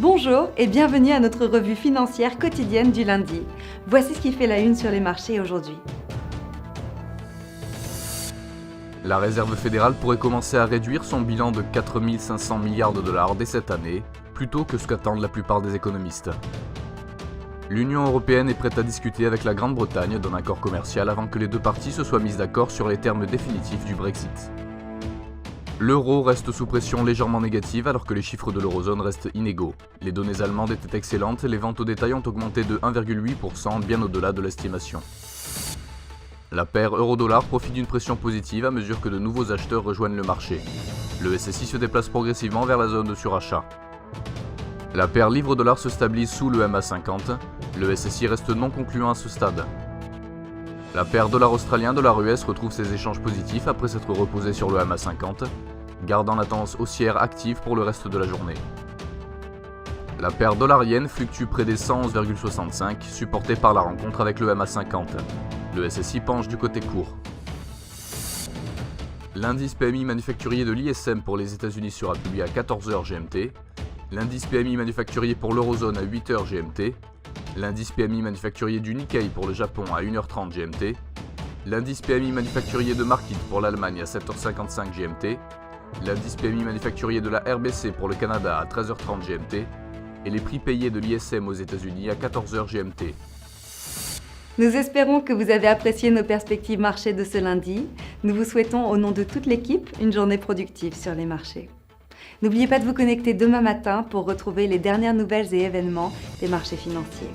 Bonjour et bienvenue à notre revue financière quotidienne du lundi. Voici ce qui fait la une sur les marchés aujourd'hui. La Réserve fédérale pourrait commencer à réduire son bilan de 4 500 milliards de dollars dès cette année, plutôt que ce qu'attendent la plupart des économistes. L'Union européenne est prête à discuter avec la Grande-Bretagne d'un accord commercial avant que les deux parties se soient mises d'accord sur les termes définitifs du Brexit. L'euro reste sous pression légèrement négative alors que les chiffres de l'eurozone restent inégaux. Les données allemandes étaient excellentes et les ventes au détail ont augmenté de 1,8%, bien au-delà de l'estimation. La paire euro-dollar profite d'une pression positive à mesure que de nouveaux acheteurs rejoignent le marché. Le SSI se déplace progressivement vers la zone de surachat. La paire livre-dollar se stabilise sous le MA50. Le SSI reste non concluant à ce stade. La paire dollar australien dollar US retrouve ses échanges positifs après s'être reposée sur le MA50, gardant la tendance haussière active pour le reste de la journée. La paire dollar-yen fluctue près des 111,65, supportée par la rencontre avec le MA50. Le SSI penche du côté court. L'indice PMI manufacturier de l'ISM pour les États-Unis sera publié à 14h GMT, l'indice PMI manufacturier pour l'eurozone à 8h GMT, l'indice PMI manufacturier du Nikkei pour le Japon à 1h30 GMT, l'indice PMI manufacturier de Markit pour l'Allemagne à 7h55 GMT, l'indice PMI manufacturier de la RBC pour le Canada à 13h30 GMT et les prix payés de l'ISM aux États-Unis à 14h GMT. Nous espérons que vous avez apprécié nos perspectives marché de ce lundi. Nous vous souhaitons au nom de toute l'équipe une journée productive sur les marchés. N'oubliez pas de vous connecter demain matin pour retrouver les dernières nouvelles et événements des marchés financiers.